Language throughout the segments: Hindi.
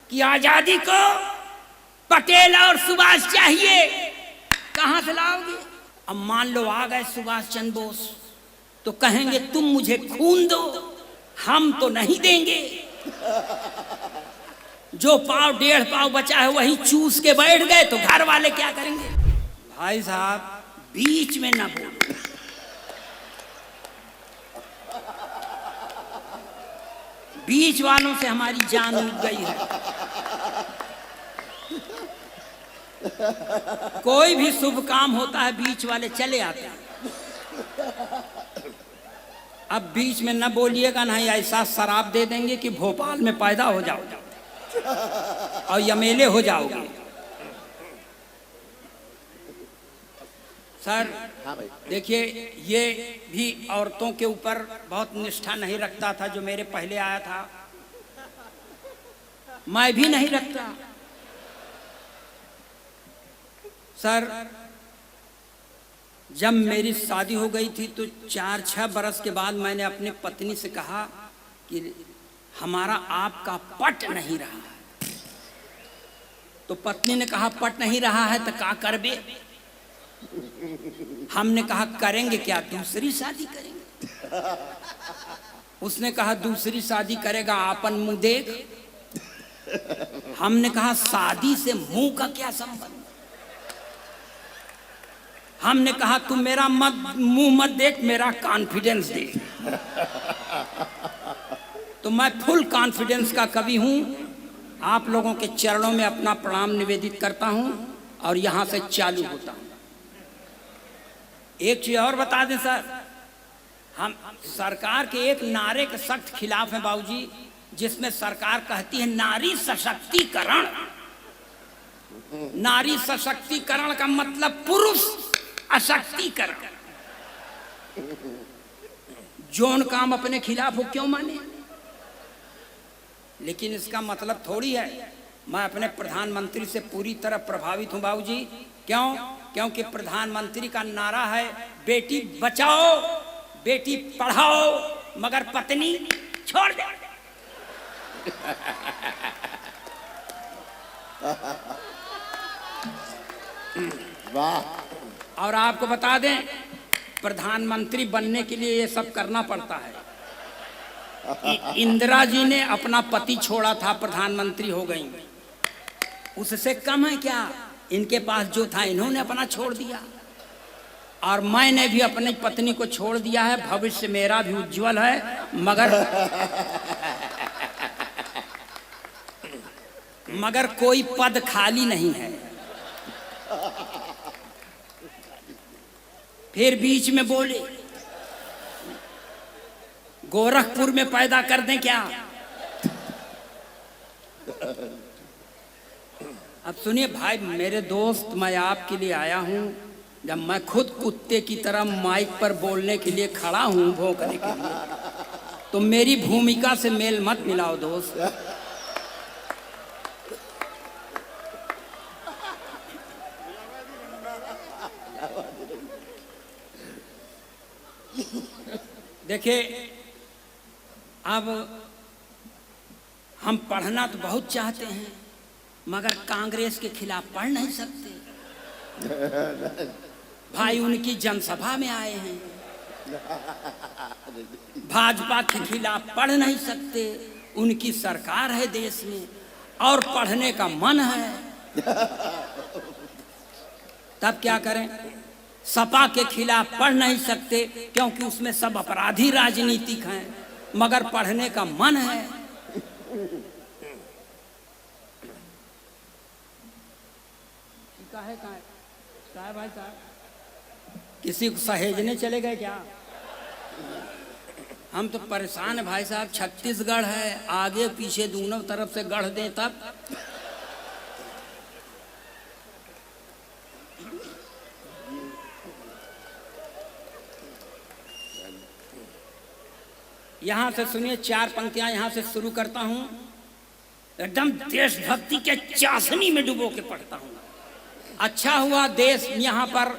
कि आजादी को पटेल और सुभाष चाहिए, कहां से लाओगे? अब मान लो आ गए सुभाष चंद्र बोस, तो कहेंगे तुम मुझे खून दो, हम तो नहीं देंगे। जो पाव डेढ़ पाव बचा है वही चूस के बैठ गए, तो घर वाले क्या करेंगे? भाई साहब बीच में ना बोलो। बीच वालों से हमारी जान उठ गई है। कोई भी शुभ काम होता है बीच वाले चले आते हैं। अब बीच में न बोलिएगा, नहीं ऐसा शराब दे देंगे कि भोपाल में पैदा हो जाओगे और यमेले हो जाओगे। सर देखिए, ये भी औरतों के ऊपर बहुत निष्ठा नहीं रखता था जो मेरे पहले आया था, मैं भी नहीं रखता। सर जब मेरी शादी हो गई थी तो 4-6 बरस के बाद मैंने अपनी पत्नी से कहा कि हमारा आपका पट नहीं रहा है। तो पत्नी ने कहा पट नहीं रहा है तो क्या करबे? हमने कहा करेंगे क्या, दूसरी शादी करेंगे। उसने कहा दूसरी शादी करेगा आपन मुंह देख। हमने कहा शादी से मुंह का क्या संबंध? हमने कहा तू मेरा मुंह मत देख, मेरा कॉन्फिडेंस देख। तो मैं फुल कॉन्फिडेंस का कवि हूं। आप लोगों के चरणों में अपना प्रणाम निवेदित करता हूं और यहां से चालू होता हूं। एक चीज और बता दें सर, हम सरकार के एक नारे के सख्त खिलाफ हैं बाबूजी, जिसमें सरकार कहती है नारी सशक्तिकरण। नारी सशक्तिकरण का मतलब पुरुष अशक्तिकरण। जोन काम अपने खिलाफ हो क्यों माने? लेकिन इसका मतलब थोड़ी है मैं अपने प्रधानमंत्री से पूरी तरह प्रभावित हूं बाबूजी। क्यों? क्योंकि प्रधानमंत्री का नारा है बेटी बचाओ बेटी पढ़ाओ मगर पत्नी छोड़ दे। वाह। और आपको बता दें, प्रधानमंत्री बनने के लिए ये सब करना पड़ता है। इंदिरा जी ने अपना पति छोड़ा था, प्रधानमंत्री हो गई। उससे कम है क्या? इनके पास जो था इन्होंने अपना छोड़ दिया, और मैंने भी अपनी पत्नी को छोड़ दिया है। भविष्य मेरा भी उज्जवल है, मगर कोई पद खाली नहीं है। फिर बीच में बोले गोरखपुर में पैदा कर दें क्या? अब सुनिए भाई मेरे दोस्त, मैं आपके लिए आया हूं। जब मैं खुद कुत्ते की तरह माइक पर बोलने के लिए खड़ा हूं, भौंकने के लिए, तो मेरी भूमिका से मेल मत मिलाओ दोस्त। देखिए, अब हम पढ़ना तो बहुत चाहते हैं, मगर कांग्रेस के खिलाफ पढ़ नहीं सकते। भाई उनकी जनसभा में आए हैं, भाजपा के खिलाफ पढ़ नहीं सकते। उनकी सरकार है देश में और पढ़ने का मन है, तब क्या करें? सपा के खिलाफ पढ़ नहीं सकते क्योंकि उसमें सब अपराधी राजनीतिक हैं, मगर पढ़ने का मन है। कहाँ है भाई साहब? किसी को सहेजने चले गए क्या? हम तो परेशान है भाई साहब। छत्तीसगढ़ है, आगे पीछे दोनों तरफ से गढ़ दें तब। यहां से सुनिए 4 पंक्तियां यहां से शुरू करता हूं। एकदम देशभक्ति के चाशनी में डुबो के पढ़ता हूं। अच्छा हुआ देश यहां पर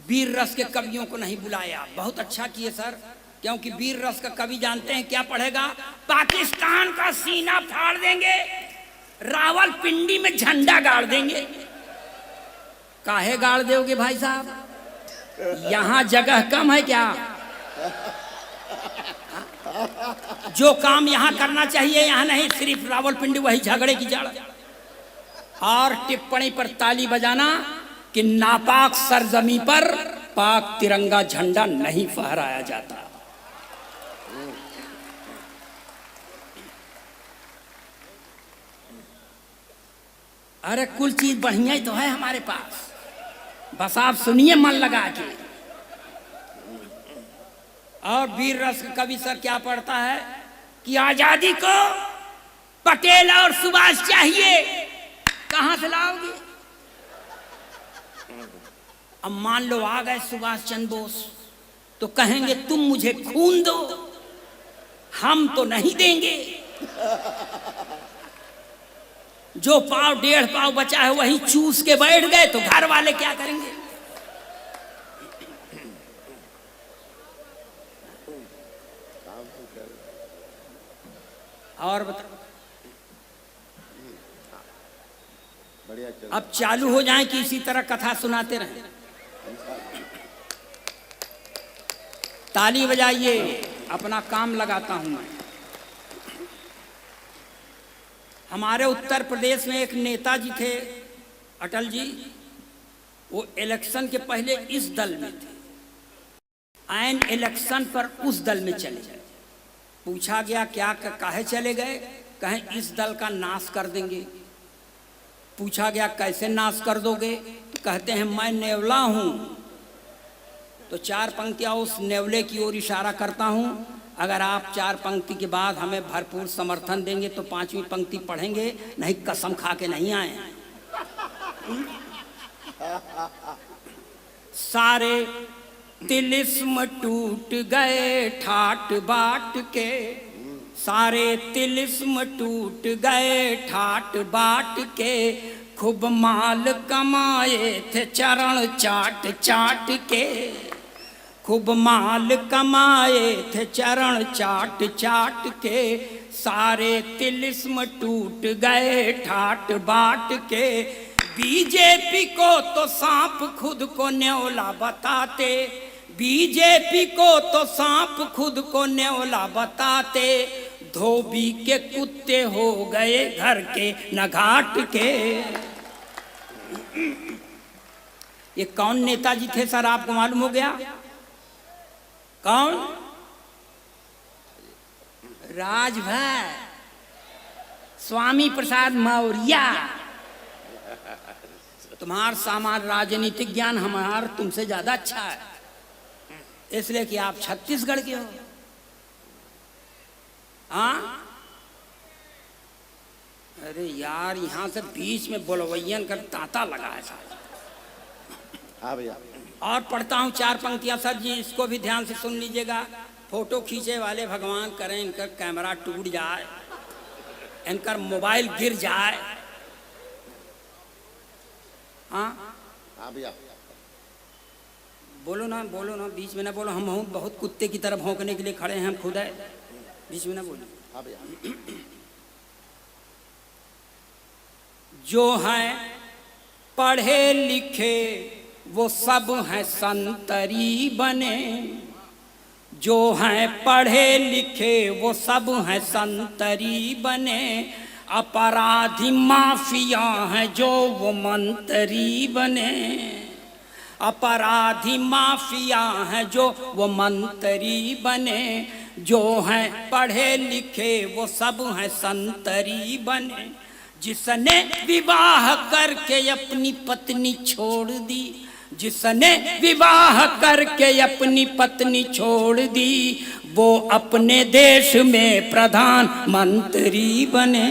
वीर रस के कवियों को नहीं बुलाया, बहुत अच्छा किए सर। क्योंकि वीर रस का कवि जानते हैं क्या पढ़ेगा, पाकिस्तान का सीना फाड़ देंगे, रावलपिंडी में झंडा गाड़ देंगे। काहे गाड़ दोगे भाई साहब, यहां जगह कम है क्या? जो काम यहां करना चाहिए यहां नहीं, सिर्फ रावलपिंडी वही झगड़े की जड़। और टिप्पणी पर ताली बजाना कि नापाक सरजमी पर पाक तिरंगा झंडा नहीं फहराया जाता। अरे कुल चीज बढ़िया ही तो है हमारे पास, बस आप सुनिए मन लगा के। और वीर रस कवि सर क्या पढ़ता है कि आजादी को पटेल और सुभाष चाहिए, कहां से लाओगे? अब मान लो आ गए सुभाष चंद्र बोस, तो कहेंगे तुम मुझे खून दो, हम तो नहीं देंगे। जो पाव डेढ़ पाव बचा है वही चूस के बैठ गए, तो घर वाले क्या करेंगे? और बताओ, अब चालू हो जाए कि इसी तरह कथा सुनाते रहें? ताली बजाइए, अपना काम लगाता हूं मैं। हमारे उत्तर प्रदेश में एक नेताजी थे, अटल जी, वो इलेक्शन के पहले इस दल में थे, एन इलेक्शन पर उस दल में चले गए। पूछा गया क्या काहे चले गए? कहें इस दल का नाश कर देंगे। पूछा गया कैसे नाश कर दोगे? कहते हैं मैं नेवला हूं, तो चार पंक्तियां उस नेवले की ओर इशारा करता हूं। अगर आप चार पंक्ति के बाद हमें भरपूर समर्थन देंगे तो पांचवी पंक्ति पढ़ेंगे, नहीं कसम खा के नहीं आए। सारे तिलिस्म टूट गए ठाट बाट के, सारे तिलिस्म टूट गए ठाट बाट के, खूब माल कमाए थे चरण चाट चाट के, खूब माल कमाए थे चरण चाट चाट के, सारे तिलिस्म टूट गए ठाट बाट के। बीजेपी को तो सांप खुद को न्योला बताते, बीजेपी को तो सांप खुद को न्योला बताते, धोबी के कुत्ते हो गए घर के न घाट के। ये कौन नेताजी थे सर, आपको मालूम हो गया? कौन? राजभर स्वामी प्रसाद मौर्य। तुम्हार सामान्य राजनीतिक ज्ञान हमार तुमसे ज्यादा अच्छा है, इसलिए कि आप छत्तीसगढ़ के हो। हाँ, अरे यार यहां से बीच में बोलवैयन कर तांता लगा है साहब। हाँ भैया। और पढ़ता हूँ चार पंक्तियां सर जी, इसको भी ध्यान से सुन लीजिएगा। फोटो खींचे वाले भगवान करें इनका कैमरा टूट जाए, इनका मोबाइल गिर जाए। हाँ हाँ भैया। बोलो ना, बोलो ना, बीच में ना बोलो। हम बहुत कुत्ते की तरह भौंकने के लिए खड़े हैं, हम खुद है, बीच में ना बोलो। हाँ भैया। जो हैं पढ़े लिखे वो सब हैं संतरी बने, जो हैं पढ़े लिखे वो सब हैं संतरी बने, अपराधी माफिया हैं जो वो मंत्री बने, अपराधी माफिया हैं जो वो मंत्री बने, जो हैं पढ़े लिखे वो सब हैं संतरी बने। जिसने विवाह करके अपनी पत्नी छोड़ दी, जिसने विवाह करके अपनी पत्नी छोड़ दी, वो अपने देश में प्रधानमंत्री बने।